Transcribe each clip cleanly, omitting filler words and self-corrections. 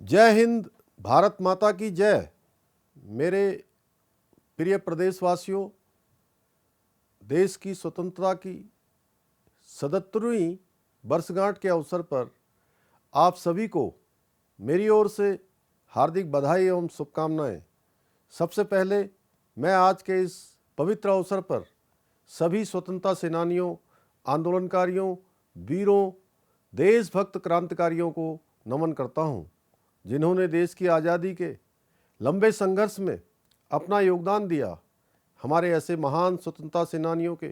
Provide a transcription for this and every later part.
जय हिंद, भारत माता की जय। मेरे प्रिय प्रदेशवासियों, देश की स्वतंत्रता की 77वीं वर्षगांठ के अवसर पर आप सभी को मेरी ओर से हार्दिक बधाई एवं शुभकामनाएं। सबसे पहले मैं आज के इस पवित्र अवसर पर सभी स्वतंत्रता सेनानियों, आंदोलनकारियों, वीरों, देशभक्त क्रांतिकारियों को नमन करता हूं, जिन्होंने देश की आज़ादी के लंबे संघर्ष में अपना योगदान दिया। हमारे ऐसे महान स्वतंत्रता सेनानियों के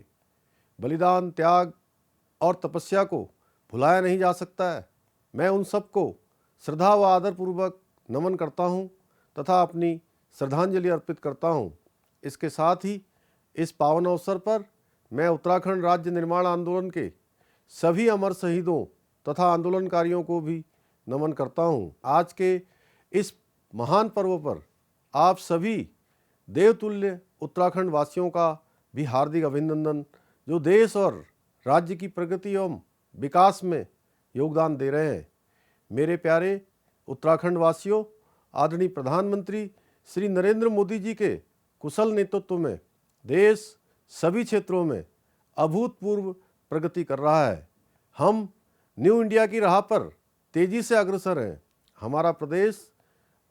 बलिदान, त्याग और तपस्या को भुलाया नहीं जा सकता है। मैं उन सबको श्रद्धा व आदरपूर्वक नमन करता हूं तथा अपनी श्रद्धांजलि अर्पित करता हूं। इसके साथ ही इस पावन अवसर पर मैं उत्तराखंड राज्य निर्माण आंदोलन के सभी अमर शहीदों तथा आंदोलनकारियों को भी नमन करता हूं। आज के इस महान पर्व पर आप सभी देवतुल्य उत्तराखंड वासियों का भी हार्दिक अभिनंदन, जो देश और राज्य की प्रगति एवं विकास में योगदान दे रहे हैं। मेरे प्यारे उत्तराखंड वासियों, आदरणीय प्रधानमंत्री श्री नरेंद्र मोदी जी के कुशल नेतृत्व में देश सभी क्षेत्रों में अभूतपूर्व प्रगति कर रहा है। हम न्यू इंडिया की राह पर तेजी से अग्रसर हैं। हमारा प्रदेश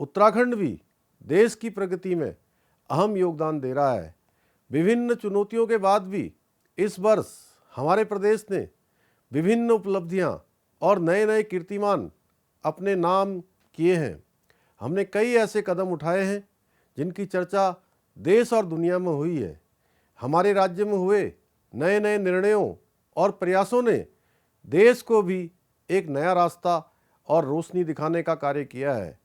उत्तराखंड भी देश की प्रगति में अहम योगदान दे रहा है। विभिन्न चुनौतियों के बाद भी इस वर्ष हमारे प्रदेश ने विभिन्न उपलब्धियां और नए नए कीर्तिमान अपने नाम किए हैं। हमने कई ऐसे कदम उठाए हैं जिनकी चर्चा देश और दुनिया में हुई है। हमारे राज्य में हुए नए नए निर्णयों और प्रयासों ने देश को भी एक नया रास्ता और रोशनी दिखाने का कार्य किया है।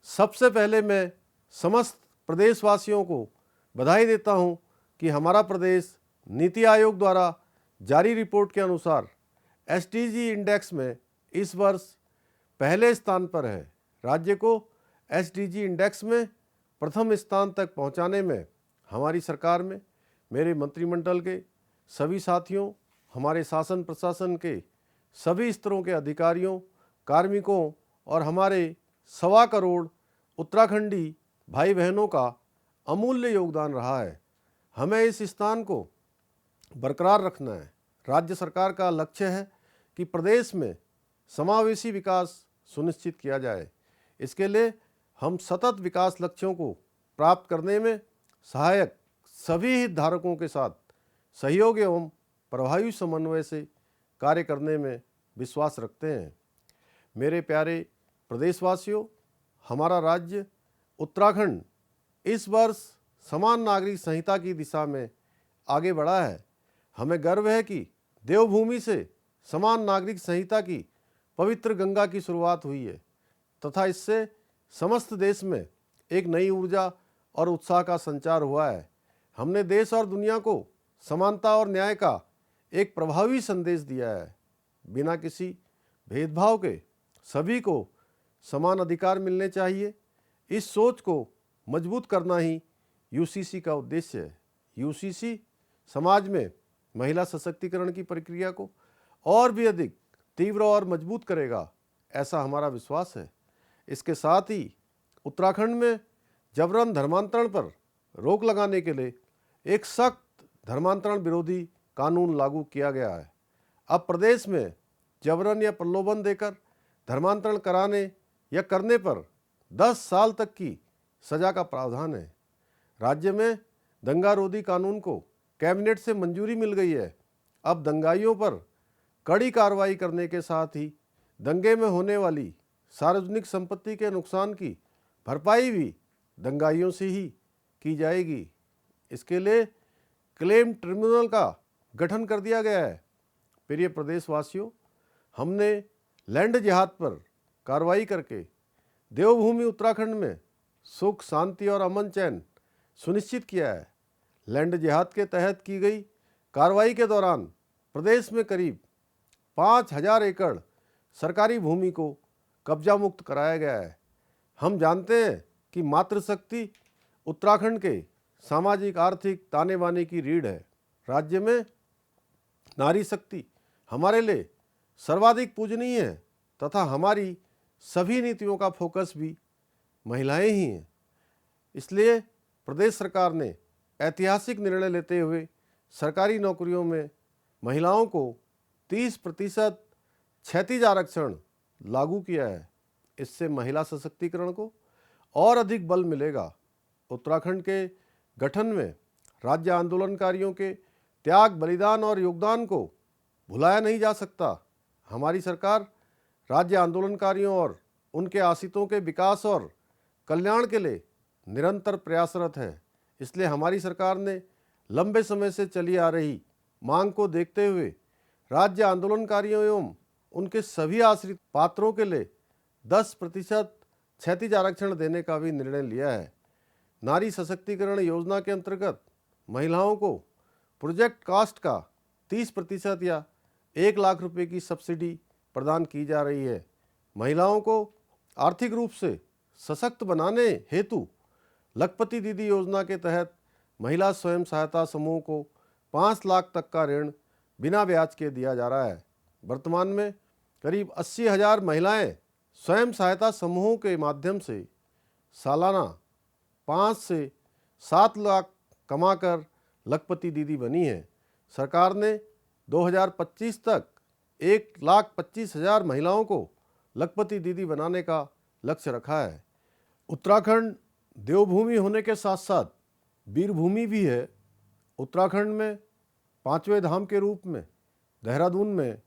सबसे पहले मैं समस्त प्रदेशवासियों को बधाई देता हूं कि हमारा प्रदेश नीति आयोग द्वारा जारी रिपोर्ट के अनुसार एसडीजी इंडेक्स में इस वर्ष पहले स्थान पर है। राज्य को एसडीजी इंडेक्स में प्रथम स्थान तक पहुंचाने में हमारी सरकार में मेरे मंत्रिमंडल के सभी साथियों, हमारे शासन प्रशासन के सभी स्तरों के अधिकारियों, कार्मिकों और हमारे 1.25 करोड़ उत्तराखंडी भाई बहनों का अमूल्य योगदान रहा है। हमें इस स्थान को बरकरार रखना है। राज्य सरकार का लक्ष्य है कि प्रदेश में समावेशी विकास सुनिश्चित किया जाए। इसके लिए हम सतत विकास लक्ष्यों को प्राप्त करने में सहायक सभी हितधारकों के साथ सहयोग एवं प्रभावी समन्वय से कार्य करने में विश्वास रखते हैं। मेरे प्यारे प्रदेशवासियों, हमारा राज्य उत्तराखंड इस वर्ष समान नागरिक संहिता की दिशा में आगे बढ़ा है। हमें गर्व है कि देवभूमि से समान नागरिक संहिता की पवित्र गंगा की शुरुआत हुई है तथा इससे समस्त देश में एक नई ऊर्जा और उत्साह का संचार हुआ है। हमने देश और दुनिया को समानता और न्याय का एक प्रभावी संदेश दिया है। बिना किसी भेदभाव के सभी को समान अधिकार मिलने चाहिए। इस सोच को मजबूत करना ही यूसीसी का उद्देश्य है। यूसीसी समाज में महिला सशक्तिकरण की प्रक्रिया को और भी अधिक तीव्र और मजबूत करेगा, ऐसा हमारा विश्वास है। इसके साथ ही उत्तराखंड में जबरन धर्मांतरण पर रोक लगाने के लिए एक सख्त धर्मांतरण विरोधी कानून लागू किया गया है। अब प्रदेश में जबरन या प्रलोभन देकर धर्मांतरण कराने या करने पर 10 साल तक की सजा का प्रावधान है। राज्य में दंगारोधी कानून को कैबिनेट से मंजूरी मिल गई है। अब दंगाइयों पर कड़ी कार्रवाई करने के साथ ही दंगे में होने वाली सार्वजनिक संपत्ति के नुकसान की भरपाई भी दंगाइयों से ही की जाएगी। इसके लिए क्लेम ट्रिब्यूनल का गठन कर दिया गया है। प्रिय प्रदेशवासियों, हमने लैंड जिहाद पर कार्रवाई करके देवभूमि उत्तराखंड में सुख, शांति और अमन चैन सुनिश्चित किया है। लैंड जिहाद के तहत की गई कार्रवाई के दौरान प्रदेश में करीब 5000 एकड़ सरकारी भूमि को कब्जा मुक्त कराया गया है। हम जानते हैं कि मातृशक्ति उत्तराखंड के सामाजिक आर्थिक ताने बाने की रीढ़ है। राज्य में नारी शक्ति हमारे लिए सर्वाधिक पूजनीय है तथा हमारी सभी नीतियों का फोकस भी महिलाएं ही हैं। इसलिए प्रदेश सरकार ने ऐतिहासिक निर्णय लेते हुए सरकारी नौकरियों में महिलाओं को 30% क्षैतिज आरक्षण लागू किया है। इससे महिला सशक्तिकरण को और अधिक बल मिलेगा। उत्तराखंड के गठन में राज्य आंदोलनकारियों के त्याग, बलिदान और योगदान को भुलाया नहीं जा सकता। हमारी सरकार राज्य आंदोलनकारियों और उनके आश्रितों के विकास और कल्याण के लिए निरंतर प्रयासरत है। इसलिए हमारी सरकार ने लंबे समय से चली आ रही मांग को देखते हुए राज्य आंदोलनकारियों एवं उनके सभी आश्रित पात्रों के लिए 10% क्षैतिज आरक्षण देने का भी निर्णय लिया है। नारी सशक्तिकरण योजना के अंतर्गत महिलाओं को प्रोजेक्ट कास्ट का 30% या 1 लाख रुपए की सब्सिडी प्रदान की जा रही है। महिलाओं को आर्थिक रूप से सशक्त बनाने हेतु लखपति दीदी योजना के तहत महिला स्वयं सहायता समूह को 5 लाख तक का ऋण बिना ब्याज के दिया जा रहा है। वर्तमान में करीब 80,000 महिलाएं स्वयं सहायता समूहों के माध्यम से सालाना 5 से 7 लाख कमाकर लखपति दीदी बनी है। सरकार ने 2025 तक 1,25,000 महिलाओं को लखपति दीदी बनाने का लक्ष्य रखा है। उत्तराखंड देवभूमि होने के साथ साथ वीरभूमि भी है। उत्तराखंड में 5वें धाम के रूप में देहरादून में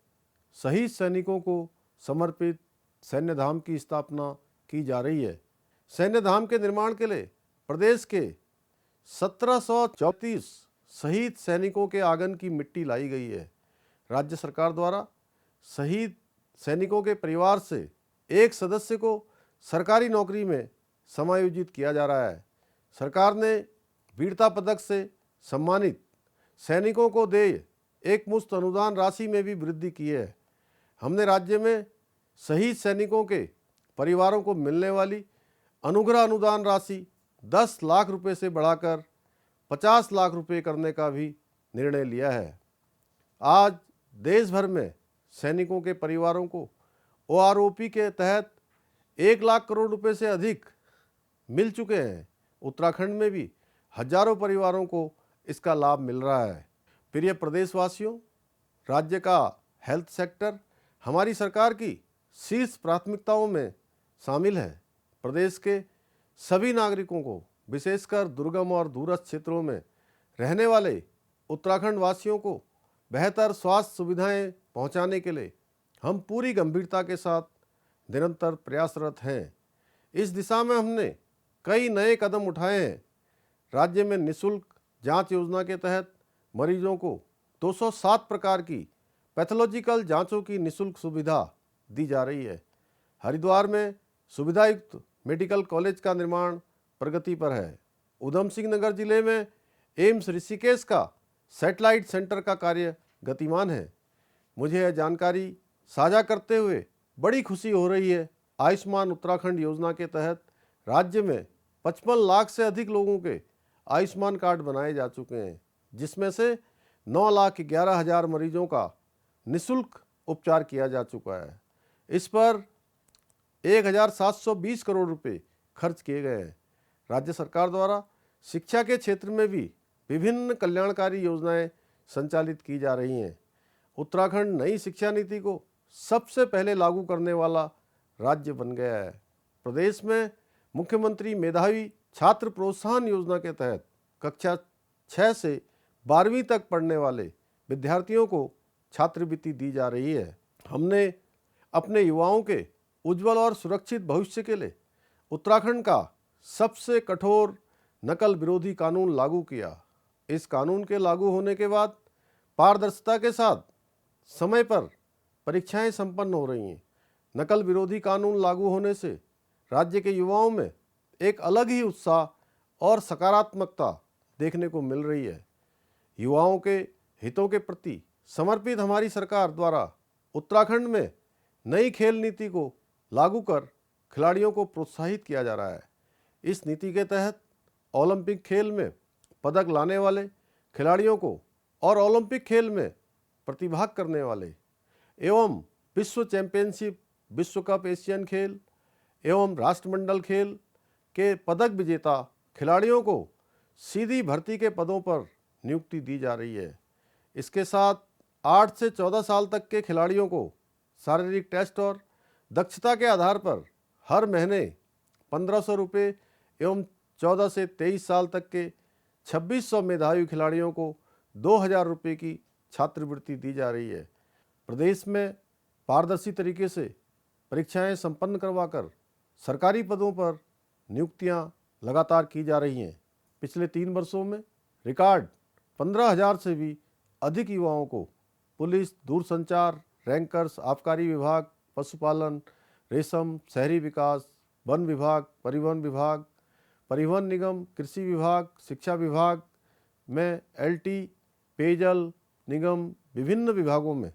शहीद सैनिकों को समर्पित सैन्य धाम की स्थापना की जा रही है। सैन्य धाम के निर्माण के लिए प्रदेश के 1734 शहीद सैनिकों के आंगन की मिट्टी लाई गई है। राज्य सरकार द्वारा शहीद सैनिकों के परिवार से एक सदस्य को सरकारी नौकरी में समायोजित किया जा रहा है। सरकार ने वीरता पदक से सम्मानित सैनिकों को देय एकमुश्त अनुदान राशि में भी वृद्धि की है। हमने राज्य में शहीद सैनिकों के परिवारों को मिलने वाली अनुग्रह अनुदान राशि 10 लाख रुपए से बढ़ाकर 50 लाख रुपए करने का भी निर्णय लिया है। आज देश भर में सैनिकों के परिवारों को OROP के तहत 1 लाख करोड़ रुपए से अधिक मिल चुके हैं। उत्तराखंड में भी हजारों परिवारों को इसका लाभ मिल रहा है। प्रिय प्रदेशवासियों, राज्य का हेल्थ सेक्टर हमारी सरकार की शीर्ष प्राथमिकताओं में शामिल है। प्रदेश के सभी नागरिकों को, विशेषकर दुर्गम और दूरस्थ क्षेत्रों में रहने वाले उत्तराखंड वासियों को बेहतर स्वास्थ्य सुविधाएं पहुंचाने के लिए हम पूरी गंभीरता के साथ निरंतर प्रयासरत हैं। इस दिशा में हमने कई नए कदम उठाए हैं। राज्य में निःशुल्क जांच योजना के तहत मरीजों को 207 प्रकार की पैथोलॉजिकल जांचों की निःशुल्क सुविधा दी जा रही है। हरिद्वार में सुविधायुक्त मेडिकल कॉलेज का निर्माण प्रगति पर है। उधम सिंह नगर जिले में एम्स ऋषिकेश का सैटेलाइट सेंटर का कार्य गतिमान है। मुझे यह जानकारी साझा करते हुए बड़ी खुशी हो रही है। आयुष्मान उत्तराखंड योजना के तहत राज्य में 55 लाख से अधिक लोगों के आयुष्मान कार्ड बनाए जा चुके हैं, जिसमें से 9,11,000 मरीजों का निःशुल्क उपचार किया जा चुका है। इस पर 1,720 करोड़ रुपए खर्च किए गए हैं। राज्य सरकार द्वारा शिक्षा के क्षेत्र में भी विभिन्न कल्याणकारी योजनाएं संचालित की जा रही हैं। उत्तराखंड नई शिक्षा नीति को सबसे पहले लागू करने वाला राज्य बन गया है। प्रदेश में मुख्यमंत्री मेधावी छात्र प्रोत्साहन योजना के तहत कक्षा 6 से 12वीं तक पढ़ने वाले विद्यार्थियों को छात्रवृत्ति दी जा रही है। हमने अपने युवाओं के उज्जवल और सुरक्षित भविष्य के लिए उत्तराखंड का सबसे कठोर नकल विरोधी कानून लागू किया। इस कानून के लागू होने के बाद पारदर्शिता के साथ समय पर परीक्षाएं संपन्न हो रही हैं। नकल विरोधी कानून लागू होने से राज्य के युवाओं में एक अलग ही उत्साह और सकारात्मकता देखने को मिल रही है। युवाओं के हितों के प्रति समर्पित हमारी सरकार द्वारा उत्तराखंड में नई खेल नीति को लागू कर खिलाड़ियों को प्रोत्साहित किया जा रहा है। इस नीति के तहत ओलंपिक खेल में पदक लाने वाले खिलाड़ियों को और ओलंपिक खेल में प्रतिभाग करने वाले एवं विश्व चैंपियनशिप विश्व कप एशियन खेल एवं राष्ट्रमंडल खेल के पदक विजेता खिलाड़ियों को सीधी भर्ती के पदों पर नियुक्ति दी जा रही है। इसके साथ 8 से 14 साल तक के खिलाड़ियों को शारीरिक टेस्ट और दक्षता के आधार पर हर महीने 1500 रुपये एवं 14 से 23 साल तक के 2600 मेधावी खिलाड़ियों को 2000 रुपये की छात्रवृत्ति दी जा रही है। प्रदेश में पारदर्शी तरीके से परीक्षाएं संपन्न करवाकर सरकारी पदों पर नियुक्तियां लगातार की जा रही हैं। पिछले 3 वर्षों में रिकॉर्ड 15,000 से भी अधिक युवाओं को पुलिस, दूरसंचार, रैंकर्स, आबकारी विभाग, पशुपालन, रेशम, शहरी विकास, वन विभाग, परिवहन निगम, कृषि विभाग, शिक्षा विभाग में एलटी, पेयजल निगम, विभिन्न विभागों में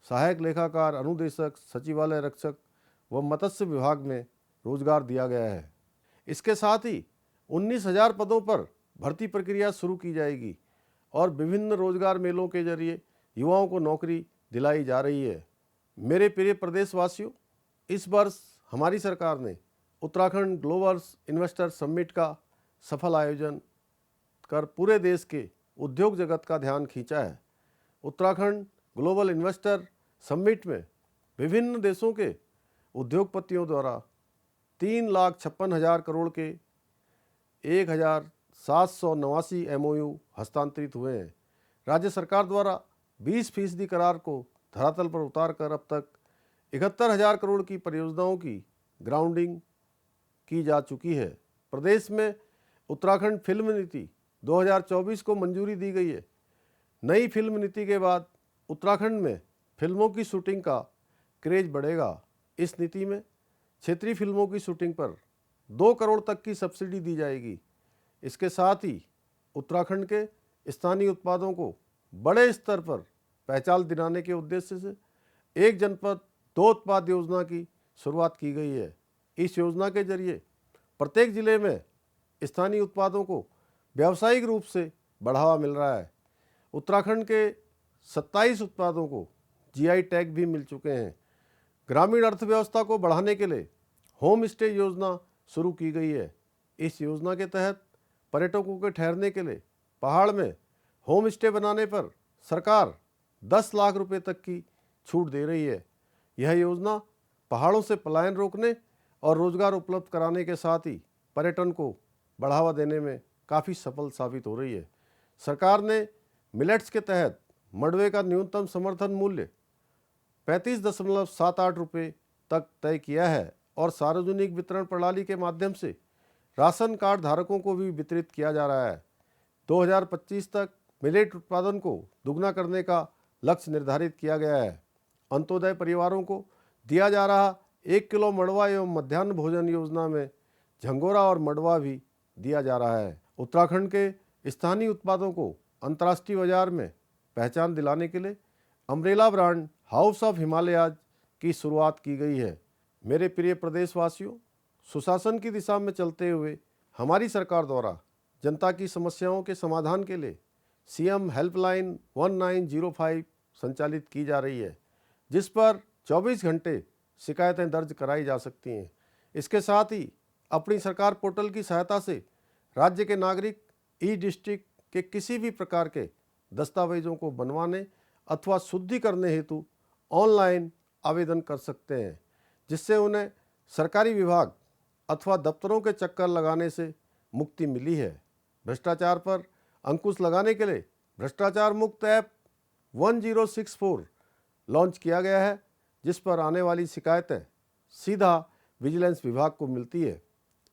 सहायक लेखाकार, अनुदेशक, सचिवालय रक्षक व मत्स्य विभाग में रोजगार दिया गया है। इसके साथ ही 19,000 पदों पर भर्ती प्रक्रिया शुरू की जाएगी और विभिन्न रोजगार मेलों के जरिए युवाओं को नौकरी दिलाई जा रही है। मेरे प्रिय प्रदेशवासियों, इस वर्ष हमारी सरकार ने उत्तराखंड ग्लोबल इन्वेस्टर समिट का सफल आयोजन कर पूरे देश के उद्योग जगत का ध्यान खींचा है। उत्तराखंड ग्लोबल इन्वेस्टर समिट में विभिन्न देशों के उद्योगपतियों द्वारा 3,56,000 करोड़ के 1,789 MOU हस्तांतरित हुए हैं। राज्य सरकार द्वारा 20% करार को धरातल पर उतारकर अब तक 71,000 करोड़ की परियोजनाओं की ग्राउंडिंग की जा चुकी है। प्रदेश में उत्तराखंड फिल्म नीति 2024 को मंजूरी दी गई है। नई फिल्म नीति के बाद उत्तराखंड में फिल्मों की शूटिंग का क्रेज बढ़ेगा। इस नीति में क्षेत्रीय फिल्मों की शूटिंग पर 2 करोड़ तक की सब्सिडी दी जाएगी। इसके साथ ही उत्तराखंड के स्थानीय उत्पादों को बड़े स्तर पर पहचान दिलाने के उद्देश्य से एक जनपद 2 उत्पाद योजना की शुरुआत की गई है। इस योजना के जरिए प्रत्येक जिले में स्थानीय उत्पादों को व्यावसायिक रूप से बढ़ावा मिल रहा है। उत्तराखंड के 27 उत्पादों को जीआई टैग भी मिल चुके हैं। ग्रामीण अर्थव्यवस्था को बढ़ाने के लिए होम स्टे योजना शुरू की गई है। इस योजना के तहत पर्यटकों के ठहरने के लिए पहाड़ में होम स्टे बनाने पर सरकार 10 लाख रुपए तक की छूट दे रही है। यह योजना पहाड़ों से पलायन रोकने और रोजगार उपलब्ध कराने के साथ ही पर्यटन को बढ़ावा देने में काफ़ी सफल साबित हो रही है। सरकार ने मिलेट्स के तहत मंडुवे का न्यूनतम समर्थन मूल्य 35.78 रुपये तक तय किया है और सार्वजनिक वितरण प्रणाली के माध्यम से राशन कार्ड धारकों को भी वितरित किया जा रहा है। 2025 तक मिलेट उत्पादन को दुगना करने का लक्ष्य निर्धारित किया गया है। अंत्योदय परिवारों को दिया जा रहा 1 किलो मंडुवा एवं मध्याह्न भोजन योजना में झंगोरा और मंडुवा भी दिया जा रहा है। उत्तराखंड के स्थानीय उत्पादों को अंतर्राष्ट्रीय बाजार में पहचान दिलाने के लिए umbrella brand house of Himalayas की शुरुआत की गई है। मेरे प्रिय प्रदेशवासियों, सुशासन की दिशा में चलते हुए हमारी सरकार द्वारा जनता की समस्याओं के समाधान के लिए सीएम हेल्पलाइन 1905 संचालित की जा रही है, जिस पर 24 घंटे शिकायतें दर्ज कराई जा सकती हैं। इसके साथ ही अपनी सरकार पोर्टल की सहायता से राज्य के नागरिक ई डिस्ट्रिक्ट के किसी भी प्रकार के दस्तावेजों को बनवाने अथवा शुद्धि करने हेतु ऑनलाइन आवेदन कर सकते हैं, जिससे उन्हें सरकारी विभाग अथवा दफ्तरों के चक्कर लगाने से मुक्ति मिली है। भ्रष्टाचार पर अंकुश लगाने के लिए भ्रष्टाचार मुक्त ऐप 1064 लॉन्च किया गया है, जिस पर आने वाली शिकायतें सीधा विजिलेंस विभाग को मिलती है।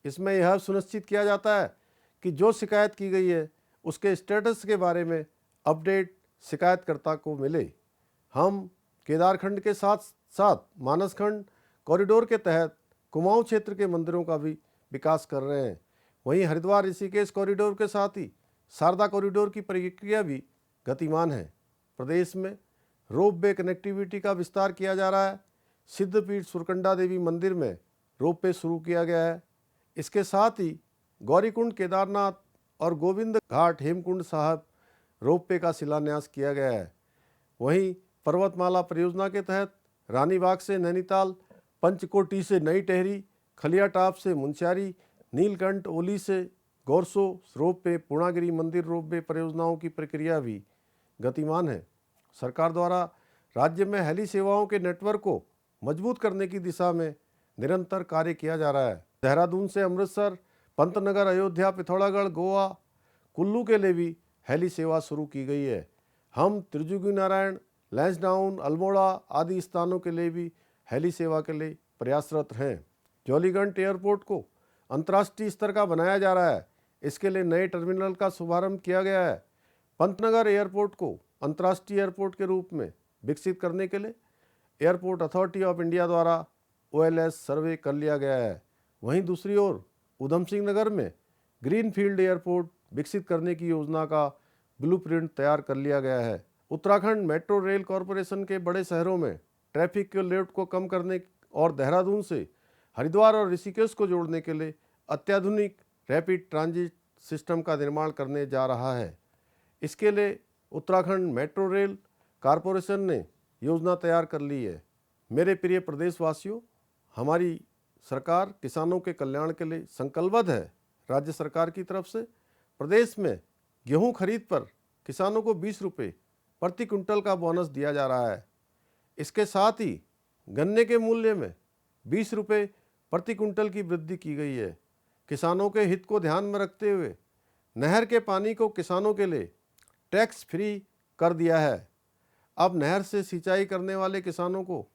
इसमें यह सुनिश्चित किया जाता है कि जो शिकायत की गई है उसके स्टेटस के बारे में अपडेट शिकायतकर्ता को मिले। हम केदारखंड के साथ साथ मानसखंड कॉरिडोर के तहत कुमाऊं क्षेत्र के मंदिरों का भी विकास कर रहे हैं। वहीं हरिद्वार ऋषिकेश कॉरिडोर के साथ ही शारदा कॉरिडोर की प्रक्रिया भी गतिमान है। प्रदेश में रोपवे कनेक्टिविटी का विस्तार किया जा रहा है। सिद्धपीठ सुरकंडा देवी मंदिर में रोपवे शुरू किया गया है। इसके साथ ही गौरीकुंड केदारनाथ और गोविंद घाट हेमकुंड साहब रोपवे का शिलान्यास किया गया है। वहीं पर्वतमाला परियोजना के तहत रानीबाग से नैनीताल पंचकोटी से नई टहरी, खलियाटाप से मुंशियारी, नीलकंठ ओली से गोरसो रोपवे, पूर्णागिरी मंदिर रोपवे परियोजनाओं की प्रक्रिया भी गतिमान है। सरकार द्वारा राज्य में हेली सेवाओं के नेटवर्क को मजबूत करने की दिशा में निरंतर कार्य किया जा रहा है। देहरादून से अमृतसर, पंतनगर, अयोध्या, पिथौरागढ़, गोवा, कुल्लू के लिए भी हेली सेवा शुरू की गई है। हम त्रिजुगी नारायण, लैंसडाउन, अल्मोड़ा आदि स्थानों के लिए भी हेली सेवा के लिए प्रयासरत हैं। जौलीग्रांट एयरपोर्ट को अंतर्राष्ट्रीय स्तर का बनाया जा रहा है। इसके लिए नए टर्मिनल का शुभारंभ किया गया है। पंतनगर एयरपोर्ट को अंतर्राष्ट्रीय एयरपोर्ट के रूप में विकसित करने के लिए एयरपोर्ट अथॉरिटी ऑफ इंडिया द्वारा OLS सर्वे कर लिया गया है। वहीं दूसरी ओर उधम सिंह नगर में ग्रीनफील्ड एयरपोर्ट विकसित करने की योजना का ब्लूप्रिंट तैयार कर लिया गया है। उत्तराखंड मेट्रो रेल कॉरपोरेशन के बड़े शहरों में ट्रैफिक के लोड को कम करने और देहरादून से हरिद्वार और ऋषिकेश को जोड़ने के लिए अत्याधुनिक रैपिड ट्रांजिट सिस्टम का निर्माण करने जा रहा है। इसके लिए उत्तराखंड मेट्रो रेल कॉरपोरेशन ने योजना तैयार कर ली है। मेरे प्रिय प्रदेशवासियों, हमारी सरकार किसानों के कल्याण के लिए संकल्पबद्ध है। राज्य सरकार की तरफ से प्रदेश में गेहूं खरीद पर किसानों को 20 रुपये प्रति क्विंटल का बोनस दिया जा रहा है। इसके साथ ही गन्ने के मूल्य में 20 रुपये प्रति क्विंटल की वृद्धि की गई है। किसानों के हित को ध्यान में रखते हुए नहर के पानी को किसानों के लिए टैक्स फ्री कर दिया है। अब नहर से सिंचाई करने वाले किसानों को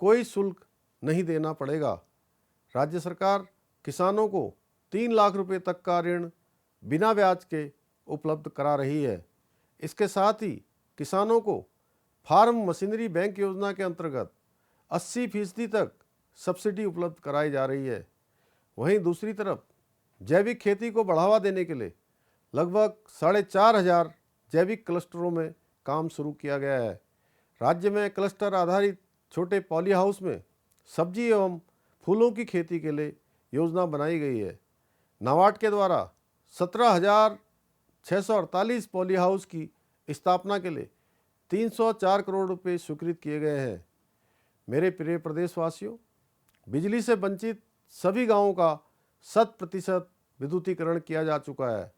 कोई शुल्क नहीं देना पड़ेगा। राज्य सरकार किसानों को 3 लाख रुपए तक का ऋण बिना ब्याज के उपलब्ध करा रही है। इसके साथ ही किसानों को फार्म मशीनरी बैंक योजना के अंतर्गत 80% तक सब्सिडी उपलब्ध कराई जा रही है। वहीं दूसरी तरफ जैविक खेती को बढ़ावा देने के लिए लगभग 4,500 जैविक क्लस्टरों में काम शुरू किया गया है। राज्य में क्लस्टर आधारित छोटे पॉली हाउस में सब्जी एवं फूलों की खेती के लिए योजना बनाई गई है। नाबार्ड के द्वारा 17,648 पॉली हाउस की स्थापना के लिए 304 करोड़ रुपए स्वीकृत किए गए हैं। मेरे प्रिय प्रदेशवासियों, बिजली से वंचित सभी गांवों का 100% विद्युतीकरण किया जा चुका है।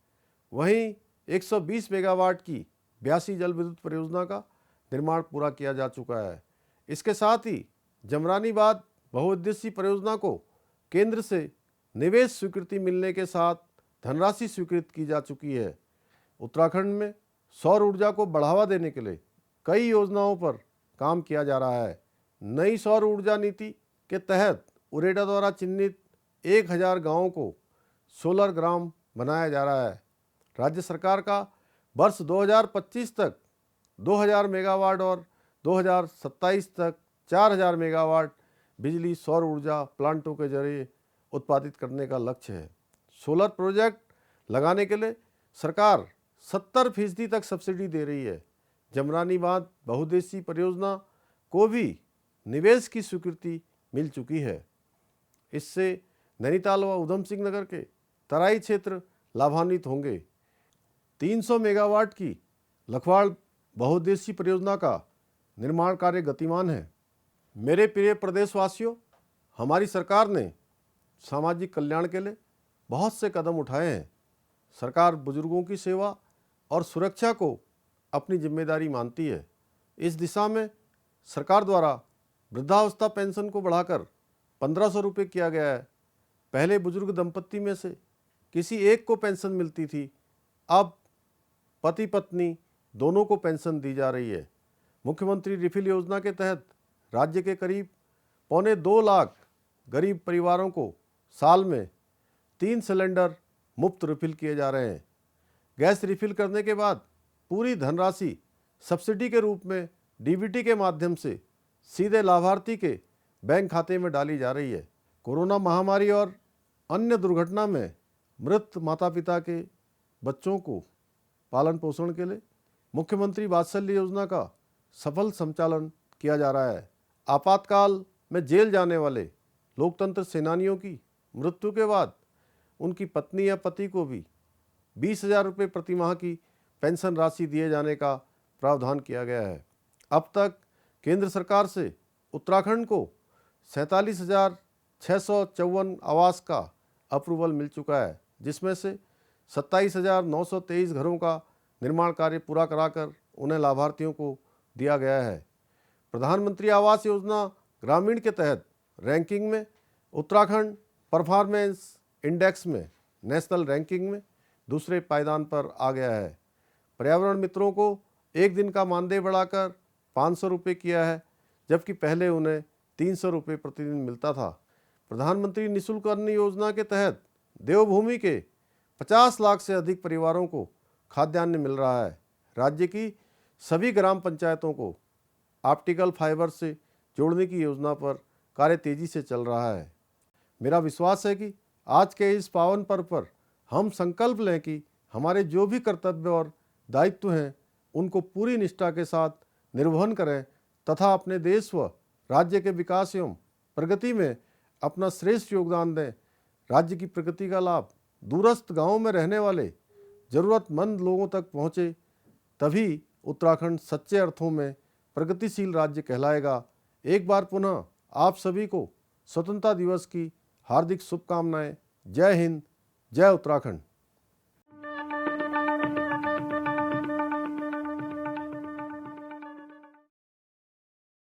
वहीं 120 मेगावाट की 82 जल विद्युत परियोजना का निर्माण पूरा किया जा चुका है। इसके साथ ही जमरानीबाद बहुउद्देशीय परियोजना को केंद्र से निवेश स्वीकृति मिलने के साथ धनराशि स्वीकृत की जा चुकी है। उत्तराखंड में सौर ऊर्जा को बढ़ावा देने के लिए कई योजनाओं पर काम किया जा रहा है। नई सौर ऊर्जा नीति के तहत उरेडा द्वारा चिन्हित 1000 गाँवों को सोलर ग्राम बनाया जा रहा है। राज्य सरकार का वर्ष 2025 तक 2000 मेगावाट और 2027 तक 4000 मेगावाट बिजली सौर ऊर्जा प्लांटों के जरिए उत्पादित करने का लक्ष्य है। सोलर प्रोजेक्ट लगाने के लिए सरकार 70% तक सब्सिडी दे रही है। जमरानीबाद बहुउद्देशीय परियोजना को भी निवेश की स्वीकृति मिल चुकी है। इससे नैनीताल व उधम सिंह नगर के तराई क्षेत्र लाभान्वित होंगे। 300 मेगावाट की लखवाड़ बहुउद्देशीय परियोजना का निर्माण कार्य गतिमान है। मेरे प्रिय प्रदेशवासियों, हमारी सरकार ने सामाजिक कल्याण के लिए बहुत से कदम उठाए हैं। सरकार बुजुर्गों की सेवा और सुरक्षा को अपनी जिम्मेदारी मानती है। इस दिशा में सरकार द्वारा वृद्धावस्था पेंशन को बढ़ाकर 1500 रुपये किया गया है। पहले बुजुर्ग दंपत्ति में से किसी एक को पेंशन मिलती थी, अब पति पत्नी दोनों को पेंशन दी जा रही है। मुख्यमंत्री रिफिल योजना के तहत राज्य के करीब 1.25 लाख गरीब परिवारों को साल में 3 सिलेंडर मुफ्त रिफिल किए जा रहे हैं। गैस रिफिल करने के बाद पूरी धनराशि सब्सिडी के रूप में डीबीटी के माध्यम से सीधे लाभार्थी के बैंक खाते में डाली जा रही है। कोरोना महामारी और अन्य दुर्घटना में मृत माता पिता के बच्चों को पालन पोषण के लिए मुख्यमंत्री वात्सल्य योजना का सफल संचालन किया जा रहा है। आपातकाल में जेल जाने वाले लोकतंत्र सेनानियों की मृत्यु के बाद उनकी पत्नी या पति को भी 20,000 रुपये प्रति माह की पेंशन राशि दिए जाने का प्रावधान किया गया है। अब तक केंद्र सरकार से उत्तराखंड को 47,654 आवास का अप्रूवल मिल चुका है, जिसमें से 27,923 घरों का निर्माण कार्य पूरा कराकर उन्हें लाभार्थियों को दिया गया है। प्रधानमंत्री आवास योजना ग्रामीण के तहत रैंकिंग में उत्तराखंड परफॉर्मेंस इंडेक्स में नेशनल रैंकिंग में दूसरे पायदान पर आ गया है। पर्यावरण मित्रों को एक दिन का मानदेय बढ़ाकर 500 रुपये किया है, जबकि पहले उन्हें 300 रुपये प्रतिदिन मिलता था। प्रधानमंत्री निःशुल्क अन्न योजना के तहत देवभूमि के 50 लाख से अधिक परिवारों को खाद्यान्न मिल रहा है। राज्य की सभी ग्राम पंचायतों को ऑप्टिकल फाइबर से जोड़ने की योजना पर कार्य तेजी से चल रहा है। मेरा विश्वास है कि आज के इस पावन पर्व पर हम संकल्प लें कि हमारे जो भी कर्तव्य और दायित्व हैं उनको पूरी निष्ठा के साथ निर्वहन करें तथा अपने देश व राज्य के विकास एवं प्रगति में अपना श्रेष्ठ योगदान दें। राज्य की प्रगति का लाभ दूरस्थ गांवों में रहने वाले ज़रूरतमंद लोगों तक पहुँचे, तभी उत्तराखंड सच्चे अर्थों में प्रगतिशील राज्य कहलाएगा। एक बार पुनः आप सभी को स्वतंत्रता दिवस की हार्दिक शुभकामनाएं। जय हिंद, जय उत्तराखंड।